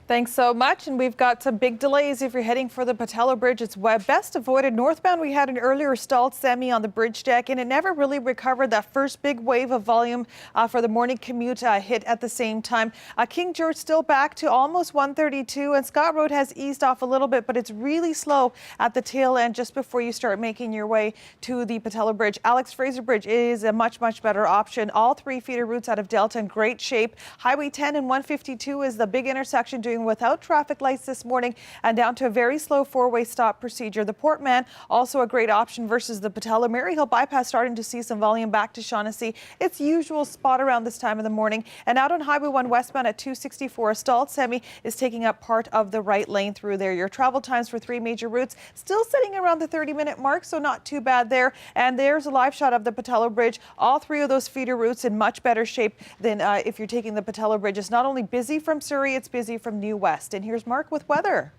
Thanks so much. And we've got some big delays if you're heading for the Patello Bridge. It's best avoided. Northbound, we had an earlier stalled semi on the bridge deck, and it never really recovered. That first big wave of volume for the morning commute hit at the same time. King George still back to almost 132, and Scott Road has eased off a little bit, but it's really slow at the tail end just before you start making your way to the Patello Bridge. Alex Fraser Bridge is a much better option. All 3 feeder routes out of Delta in great shape. Highway 10 and 152 is the big intersection doing without traffic lights this morning and down to a very slow 4-way stop procedure. The Portman also a great option versus the Patello. Maryhill bypass starting to see some volume back to Shaughnessy. Its usual spot around this time of the morning. And out on Highway 1 westbound at 264, a stalled semi is taking up part of the right lane through there. Your travel times for 3 major routes still sitting around the 30-minute mark, so not too bad there. And there's a live shot of the Patello Bridge. All 3 of those feeder routes in much better shape than if you're taking the Patello Bridge. It's not only busy from Surrey, it's busy from New West. And here's Mark with weather.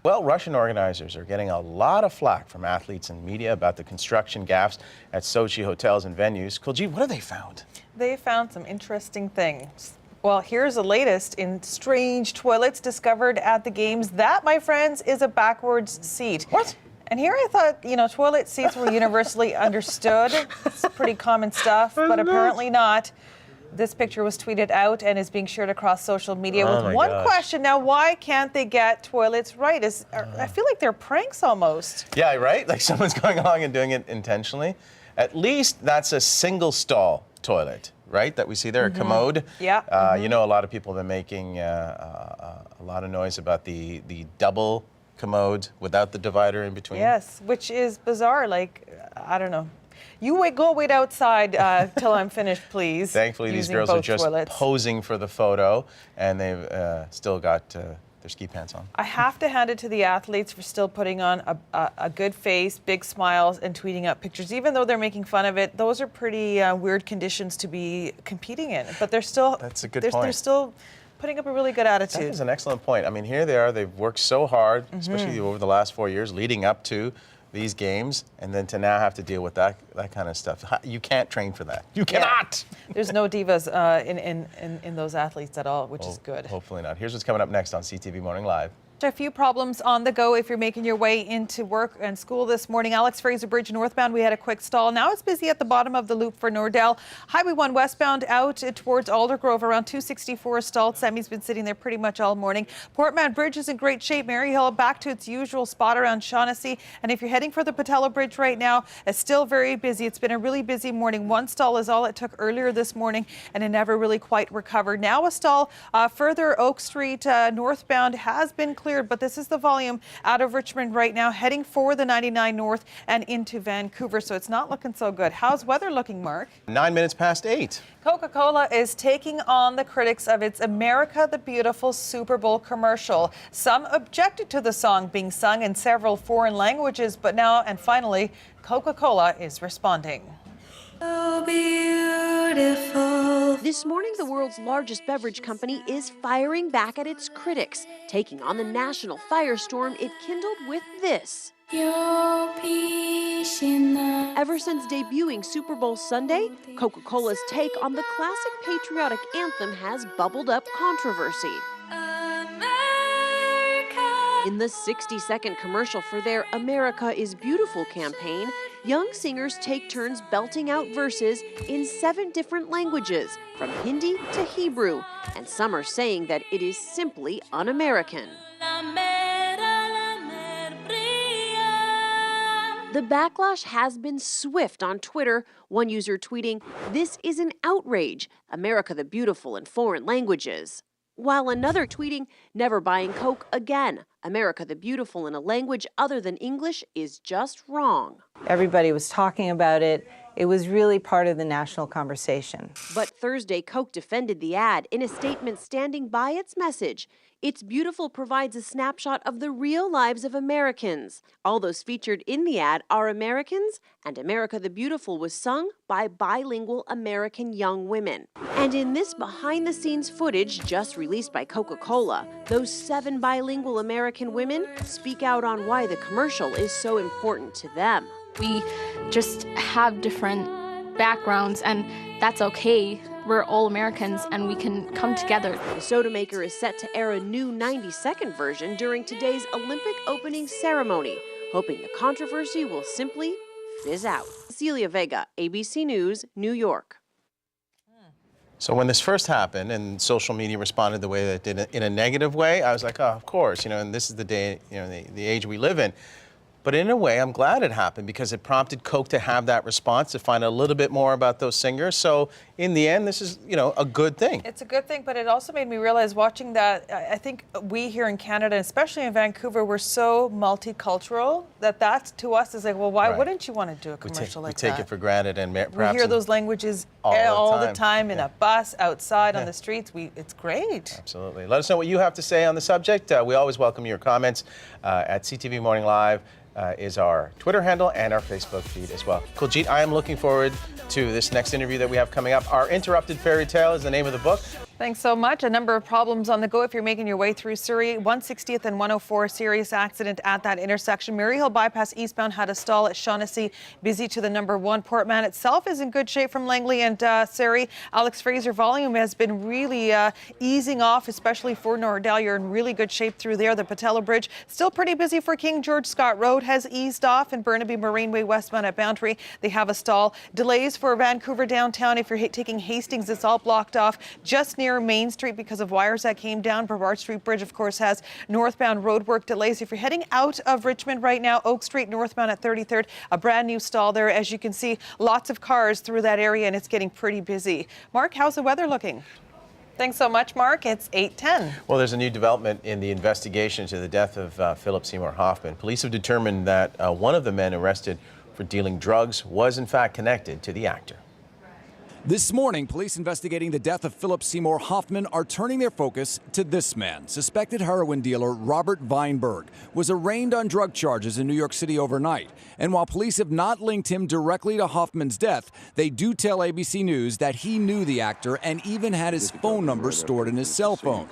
Well, Russian organizers are getting a lot of flack from athletes and media about the construction gaffes at Sochi hotels and venues. Kuljeet, what have they found? They found some interesting things. Well, here's the latest in strange toilets discovered at the games. That, my friends, is a backwards seat. What? And here I thought, toilet seats were universally understood. It's pretty common stuff, but apparently not. This picture was tweeted out and is being shared across social media with one question. Now, why can't they get toilets right? I feel like they're pranks almost. Yeah, right? Like someone's going along and doing it intentionally. At least that's a single stall toilet, right? That we see there, a commode. Yeah. A lot of people have been making a lot of noise about the double commode without the divider in between. Yes, which is bizarre. Like, I don't know. You wait outside till I'm finished, please. Thankfully, these girls are just posing for the photo, and they've still got their ski pants on. I have to hand it to the athletes for still putting on a good face, big smiles, and tweeting up pictures. Even though they're making fun of it, those are pretty weird conditions to be competing in. But they're still... That's a good point. They're still putting up a really good attitude. That is an excellent point. I mean, here they are. They've worked so hard, especially over the last 4 years, leading up to these games, and then to now have to deal with that kind of stuff. You can't train for that. You cannot. Yeah. There's no divas in those athletes at all, which is good. Hopefully not. Here's what's coming up next on CTV Morning Live. A few problems on the go if you're making your way into work and school this morning. Alex Fraser Bridge northbound, we had a quick stall. Now it's busy at the bottom of the loop for Nordell. Highway 1 westbound out towards Aldergrove around 264, stalled semi's been sitting there pretty much all morning. Portman Bridge is in great shape. Maryhill back to its usual spot around Shaughnessy. And if you're heading for the Patello Bridge right now, it's still very busy. It's been a really busy morning. One stall is all it took earlier this morning, and it never really quite recovered. Now a stall further Oak Street northbound has been cleared, but this is the volume out of Richmond right now, heading for the 99 North and into Vancouver, so it's not looking so good. How's weather looking, Mark? 9 minutes past 8. Coca-Cola is taking on the critics of its America the Beautiful Super Bowl commercial. Some objected to the song being sung in several foreign languages, but now and finally, Coca-Cola is responding. So beautiful. This morning, the world's largest beverage company is firing back at its critics, taking on the national firestorm it kindled with this. Ever since debuting Super Bowl Sunday, Coca-Cola's take on the classic patriotic anthem has bubbled up controversy. In the 60-second commercial for their America is Beautiful campaign, young singers take turns belting out verses in 7 different languages, from Hindi to Hebrew, and some are saying that it is simply un-American. The backlash has been swift on Twitter, one user tweeting, "This is an outrage, America the Beautiful in foreign languages." While another tweeting, "Never buying Coke again. America the Beautiful in a language other than English is just wrong." Everybody was talking about it. It was really part of the national conversation. But Thursday, Coke defended the ad in a statement standing by its message. It's Beautiful provides a snapshot of the real lives of Americans. All those featured in the ad are Americans, and America the Beautiful was sung by bilingual American young women. And in this behind-the-scenes footage just released by Coca-Cola, those 7 bilingual American women speak out on why the commercial is so important to them. We just have different backgrounds, and that's okay. we're all Americans and we can come together. The soda maker is set to air a new 90-second version during today's Olympic opening ceremony, hoping the controversy will simply fizz out. Celia Vega, ABC News, New York. So when this first happened and social media responded the way that it did in a negative way, I was like, oh, of course, and this is the day, the age we live in. But in a way, I'm glad it happened because it prompted Coke to have that response, to find out a little bit more about those singers. So in the end, this is, a good thing. It's a good thing, but it also made me realize watching that, I think we here in Canada, especially in Vancouver, we're so multicultural that to us is like, well, why wouldn't you want to do a commercial like that? We take it for granted, and perhaps we hear those languages all the time in a bus, outside, on the streets. It's great. Absolutely. Let us know what you have to say on the subject. We always welcome your comments at CTV Morning Live. Is our Twitter handle and our Facebook feed as well. Kuljeet, I am looking forward to this next interview that we have coming up. Our Interrupted Fairy Tale is the name of the book. Thanks so much. A number of problems on the go if you're making your way through Surrey. 160th and 104, serious accident at that intersection. Murray Hill Bypass eastbound had a stall at Shaughnessy. Busy to the number 1. Portman itself is in good shape from Langley and Surrey. Alex Fraser, volume has been really easing off, especially for Nordell. You're in really good shape through there. The Patello Bridge still pretty busy for King George. Scott Road has eased off, and Burnaby Marineway westbound at Boundary, they have a stall. Delays for Vancouver downtown. If you're taking Hastings, it's all blocked off just near Main Street because of wires that came down. Brevard Street Bridge, of course, has northbound roadwork delays. If you're heading out of Richmond right now, Oak Street northbound at 33rd, a brand new stall there. As you can see, lots of cars through that area, and it's getting pretty busy. Mark, how's the weather looking? Thanks so much, Mark. It's 8:10. Well, there's a new development in the investigation into the death of Philip Seymour Hoffman. Police have determined that one of the men arrested for dealing drugs was, in fact, connected to the actor. This morning, police investigating the death of Philip Seymour Hoffman are turning their focus to this man. Suspected heroin dealer Robert Weinberg was arraigned on drug charges in New York City overnight. And while police have not linked him directly to Hoffman's death, they do tell ABC News that he knew the actor and even had his phone number stored in his cell phone.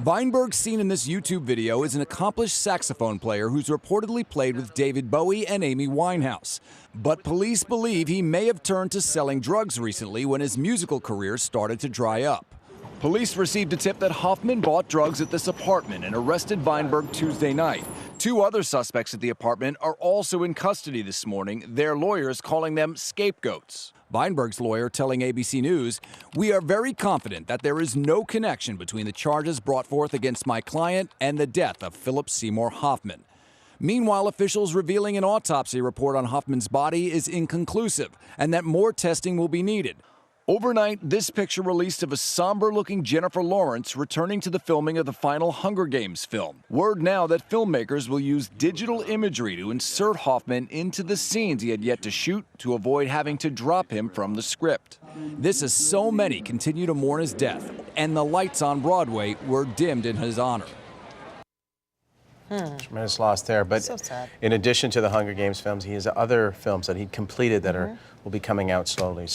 Weinberg, seen in this YouTube video, is an accomplished saxophone player who's reportedly played with David Bowie and Amy Winehouse. But police believe he may have turned to selling drugs recently when his musical career started to dry up. Police received a tip that Hoffman bought drugs at this apartment and arrested Weinberg Tuesday night. 2 other suspects at the apartment are also in custody this morning, their lawyers calling them scapegoats. Weinberg's lawyer telling ABC News, "We are very confident that there is no connection between the charges brought forth against my client and the death of Philip Seymour Hoffman." Meanwhile, officials revealing an autopsy report on Hoffman's body is inconclusive and that more testing will be needed. Overnight, this picture released of a somber-looking Jennifer Lawrence returning to the filming of the final Hunger Games film. Word now that filmmakers will use digital imagery to insert Hoffman into the scenes he had yet to shoot to avoid having to drop him from the script. This as so many continue to mourn his death, and the lights on Broadway were dimmed in his honor. Tremendous loss there. But So sad. in addition to the Hunger Games films, he has other films that he completed that will be coming out slowly.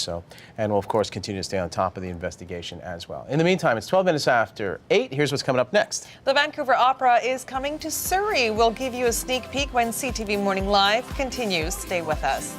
And we'll, of course, continue to stay on top of the investigation as well. In the meantime, it's 12 minutes after 8. Here's what's coming up next. The Vancouver Opera is coming to Surrey. We'll give you a sneak peek when CTV Morning Live continues. Stay with us.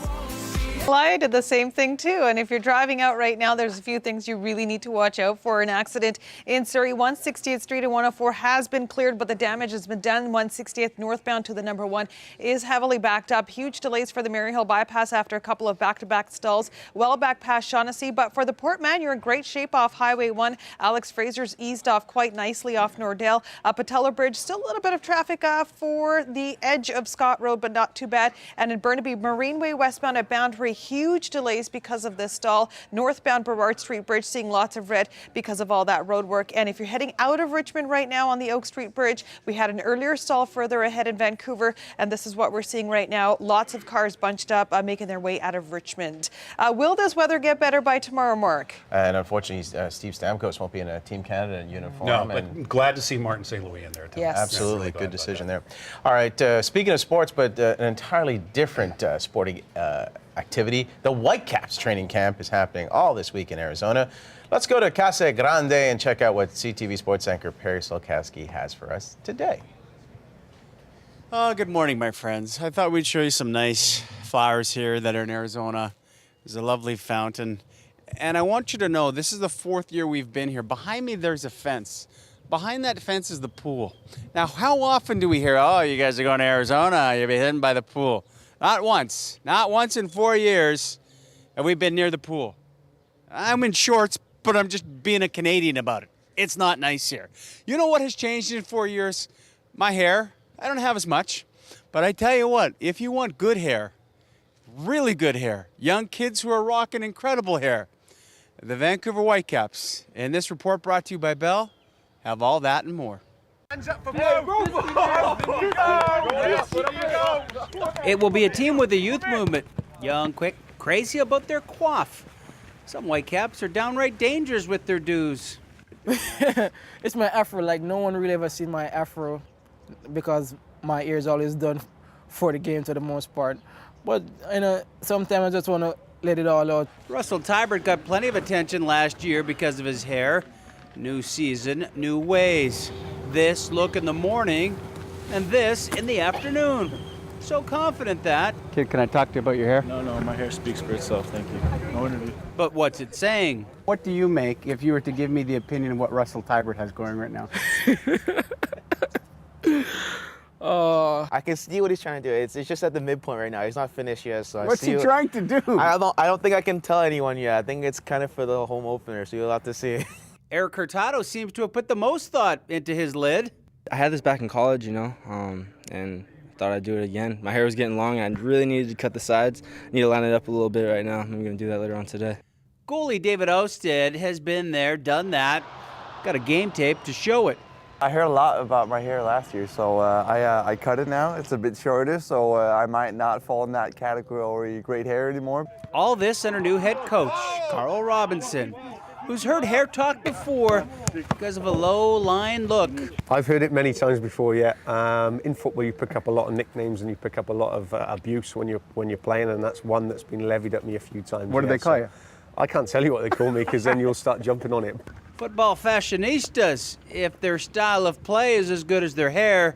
I did the same thing too, and if you're driving out right now, there's a few things you really need to watch out for. An accident in Surrey, 160th Street and 104 has been cleared, but the damage has been done. 160th northbound to the number 1 is heavily backed up. Huge delays for the Mary Hill bypass after a couple of back-to-back stalls, well back past Shaughnessy. But for the Portman, you're in great shape off Highway 1. Alex Fraser's eased off quite nicely off Nordell. Patello Bridge, still a little bit of traffic for the edge of Scott Road, but not too bad. And in Burnaby, Marineway westbound at Boundary, huge delays because of this stall. Northbound Brevard Street Bridge seeing lots of red because of all that road work. And if you're heading out of Richmond right now on the Oak Street Bridge, we had an earlier stall further ahead in Vancouver, and this is what we're seeing right now. Lots of cars bunched up, making their way out of Richmond. Will this weather get better by tomorrow, Mark? And unfortunately, Steve Stamkos won't be in a Team Canada uniform. No, but glad to see Martin St. Louis in there, too. Yes. Absolutely, Really good decision there. All right, speaking of sports, but an entirely different sporting activity. The Whitecaps training camp is happening all this week in Arizona. Let's go to Casa Grande and check out what CTV sports anchor Perry Solkowski has for us today. Oh, good morning, my friends. I thought we'd show you some nice flowers here that are in Arizona. There's a lovely fountain And I want you to know, this is the 4th year we've been here. Behind me, there's a fence. Behind that fence is the pool. Now, how often do we hear, oh, you guys are going to Arizona, you'll be hidden by the pool? Not once in 4 years have we been near the pool. I'm in shorts, but I'm just being a Canadian about it. It's not nice here. You know what has changed in 4 years? My hair. I don't have as much. But I tell you what, if you want good hair, really good hair, young kids who are rocking incredible hair, the Vancouver Whitecaps, and this report brought to you by Bell, have all that and more. It will be a team with a youth movement. Young, quick, crazy about their coif. Some Whitecaps are downright dangerous with their dues. It's my afro. Like, no one really ever seen my afro because my ear is always done for the game for the most part. But, sometimes I just want to let it all out. Russell Tybert got plenty of attention last year because of his hair. New season, new ways. This look in the morning and this in the afternoon. So confident that. Kid, can I talk to you about your hair? No, my hair speaks for itself, thank you. No interview. But what's it saying? What do you make if you were to give me the opinion of what Russell Tybert has going right now? I can see what he's trying to do. It's just at the midpoint right now. He's not finished yet. So What's he trying to do? I don't think I can tell anyone yet. I think it's kind of for the home opener, so you'll have to see. Eric Hurtado seems to have put the most thought into his lid. I had this back in college, and thought I'd do it again. My hair was getting long, and I really needed to cut the sides. I need to line it up a little bit right now. I'm going to do that later on today. Goalie David Ousted has been there, done that. Got a game tape to show it. I heard a lot about my hair last year, so I cut it now. It's a bit shorter, so I might not fall in that category great hair anymore. All this under new head coach, Carl Robinson, who's heard hair talk before because of a low-line look. I've heard it many times before, yeah. In football, you pick up a lot of nicknames and you pick up a lot of abuse when you're playing, and that's one that's been levied at me a few times. What do they call you? I can't tell you what they call me because then you'll start jumping on it. Football fashionistas, if their style of play is as good as their hair,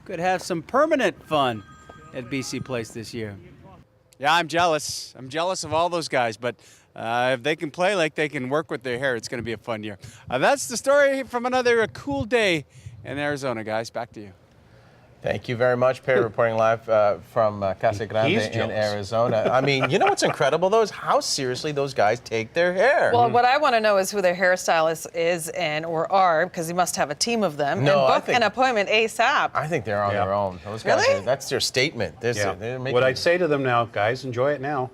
could have some permanent fun at BC Place this year. Yeah, I'm jealous. I'm jealous of all those guys, but if they can play like they can work with their hair, it's going to be a fun year. That's the story from another cool day in Arizona, guys. Back to you. Thank you very much, Perry, reporting live from Casa Grande in Arizona. I mean, you know what's incredible, though, is how seriously those guys take their hair. Well, what I want to know is who their hairstylist is and or are, because you must have a team of them, No, and book an appointment ASAP. I think they're on their own. Those guys, Really? That's their statement. They're making, What I'd say to them now, guys, enjoy it now.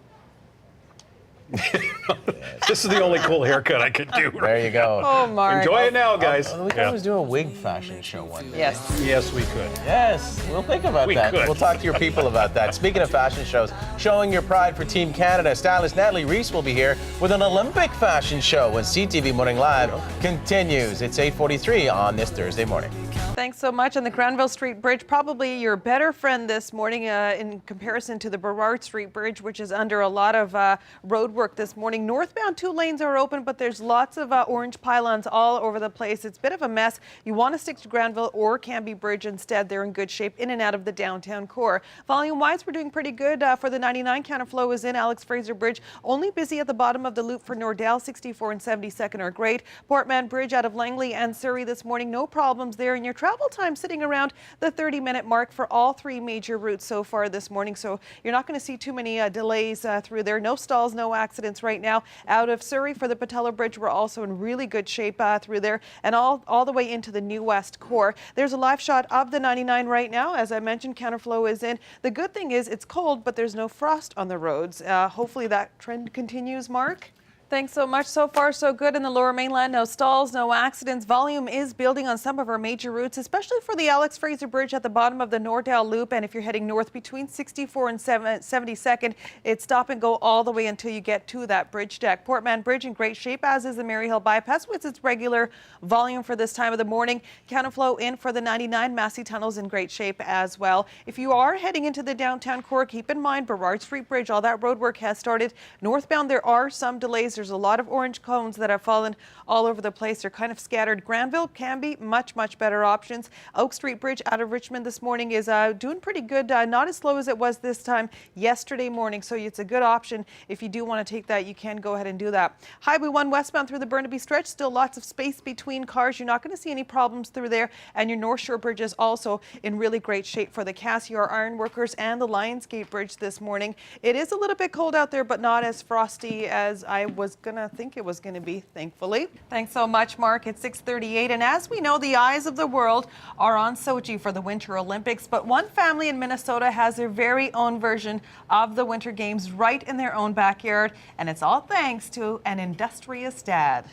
This is the only cool haircut I could do. There you go. Oh, Mark. Enjoy it now, guys. We could always do a wig fashion show one day. Yes. Yes, we could. Yes, we'll think about that. could. We'll talk to your people about that. Speaking of fashion shows, showing your pride for Team Canada, stylist Natalie Reese will be here with an Olympic fashion show when CTV Morning Live continues. It's 8:43 on this Thursday morning. Thanks so much. And the Granville Street Bridge, probably your better friend this morning in comparison to the Burrard Street Bridge, which is under a lot of road work this morning. Northbound 2 lanes are open, but there's lots of orange pylons all over the place. It's a bit of a mess. You want to stick to Granville or Canby Bridge instead. They're in good shape in and out of the downtown core. Volume-wise, we're doing pretty good for the 99 counterflow is in Alex Fraser Bridge. Only busy at the bottom of the loop for Nordell. 64 and 72nd are great. Portman Bridge out of Langley and Surrey this morning. No problems there. And your travel time sitting around the 30-minute mark for all 3 major routes so far this morning. So you're not going to see too many delays through there. No stalls, no accidents right now. Out of Surrey for the Patello Bridge, we're also in really good shape through there and all the way into the New West core. There's a live shot of the 99 right now. As I mentioned, counterflow is in. The good thing is it's cold, but there's no frost on the roads. Hopefully that trend continues, Mark. Thanks so much. So far, so good in the Lower Mainland. No stalls, no accidents. Volume is building on some of our major routes, especially for the Alex Fraser Bridge at the bottom of the Nordell Loop. And if you're heading north between 64 and 72nd, it's stop and go all the way until you get to that bridge deck. Portman Bridge in great shape, as is the Maryhill Bypass with its regular volume for this time of the morning. Counterflow in for the 99. Massey Tunnel's in great shape as well. If you are heading into the downtown core, keep in mind Burrard Street Bridge, all that road work has started. Northbound, there are some delays There's a lot of orange cones that have fallen all over the place. They're kind of scattered. Granville can be much better options. Oak Street Bridge out of Richmond this morning is doing pretty good. Not as slow as it was this time yesterday morning, so it's a good option. If you do want to take that, you can go ahead and do that. Highway 1 westbound through the Burnaby stretch, still lots of space between cars. You're not going to see any problems through there. And your North Shore Bridge is also in really great shape for the Cassiar Ironworkers and the Lionsgate Bridge this morning. It is a little bit cold out there, but not as frosty as I was going to think it was going to be, thankfully. Thanks so much, Mark. It's 6:38. And as we know, the eyes of the world are on Sochi for the Winter Olympics. But one family in Minnesota has their very own version of the Winter Games right in their own backyard. And it's all thanks to an industrious dad.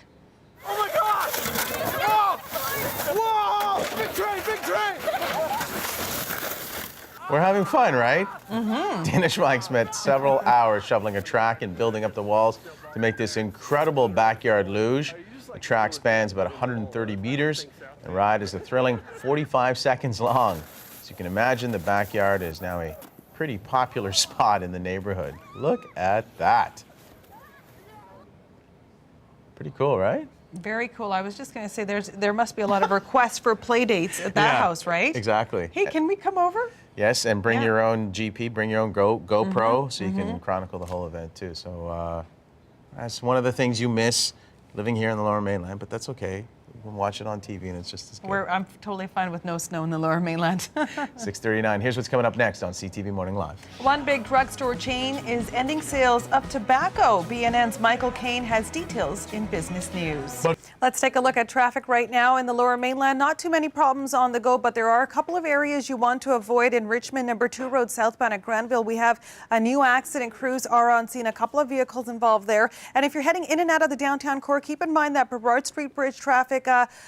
Oh my God! Whoa! Whoa! Big train! Big train! We're having fun, right? Mm-hmm. Dana Schweik spent several hours shoveling a track and building up the walls to make this incredible backyard luge. The track spans about 130 meters. The ride is a thrilling 45 seconds long. As you can imagine, the backyard is now a pretty popular spot in the neighborhood. Look at that. Pretty cool, right? Very cool. I was just going to say there must be a lot of requests for play dates at that house, right? Exactly. Hey, can we come over? Yes, and bring your own GP, bring your own GoPro, so you can chronicle the whole event too. So that's one of the things you miss living here in the Lower Mainland, but that's okay. You can watch it on TV and it's just as good. I'm totally fine with no snow in the Lower Mainland. 6:39. Here's what's coming up next on CTV Morning Live. One big drugstore chain is ending sales of tobacco. BNN's Michael Kane has details in business news. Let's take a look at traffic right now in the Lower Mainland. Not too many problems on the go, but there are a couple of areas you want to avoid. In Richmond, number 2 road southbound at Granville, we have a new accident. Crews are on scene. A couple of vehicles involved there. And if you're heading in and out of the downtown core, keep in mind that Burrard Street Bridge traffic,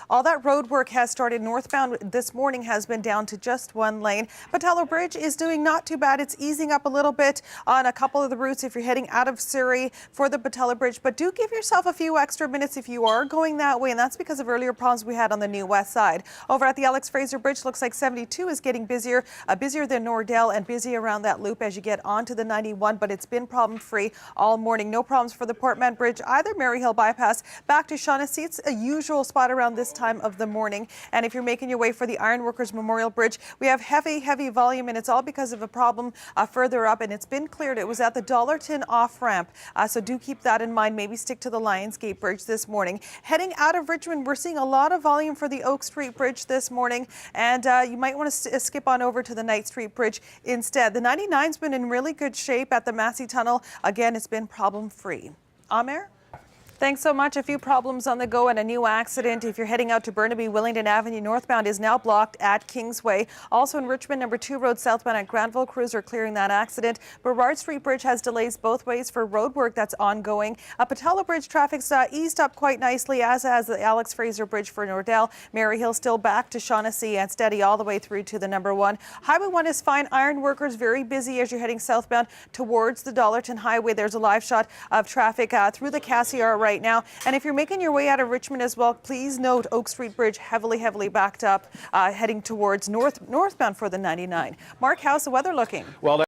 all that road work has started northbound this morning, has been down to just one lane. Patello Bridge is doing not too bad. It's easing up a little bit on a couple of the routes if you're heading out of Surrey for the Patello Bridge. But do give yourself a few extra minutes if you are going that way, and that's because of earlier problems we had on the new west side. Over at the Alex Fraser Bridge, looks like 72 is getting busier than Nordell, and busy around that loop as you get onto the 91, but it's been problem-free all morning. No problems for the Portman Bridge either. Maryhill Bypass back to Shaughnessy. It's a usual spot around this time of the morning. And if you're making your way for the Ironworkers Memorial Bridge, we have heavy volume, and it's all because of a problem further up, and it's been cleared. It was at the Dollarton off-ramp, so do keep that in mind. Maybe stick to the Lionsgate Bridge this morning. Heading out of Richmond, we're seeing a lot of volume for the Oak Street Bridge this morning, and you might want to skip on over to the Knight Street Bridge instead. The 99's been in really good shape at the Massey Tunnel. Again, it's been problem-free. Amer? Thanks so much. A few problems on the go and a new accident. If you're heading out to Burnaby, Willingdon Avenue northbound is now blocked at Kingsway. Also in Richmond, number 2 road southbound at Granville, crews are clearing that accident. Burrard Street Bridge has delays both ways for road work that's ongoing. Patello Bridge traffic's eased up quite nicely, as has the Alex Fraser Bridge for Nordell. Maryhill still back to Shaughnessy and steady all the way through to the number 1. Highway 1 is fine. Ironworkers very busy as you're heading southbound towards the Dollarton Highway. There's a live shot of traffic through the Cassiar right now. And if you're making your way out of Richmond as well, please note Oak Street Bridge heavily backed up, heading towards northbound for the 99. Mark, how's the weather looking? Well,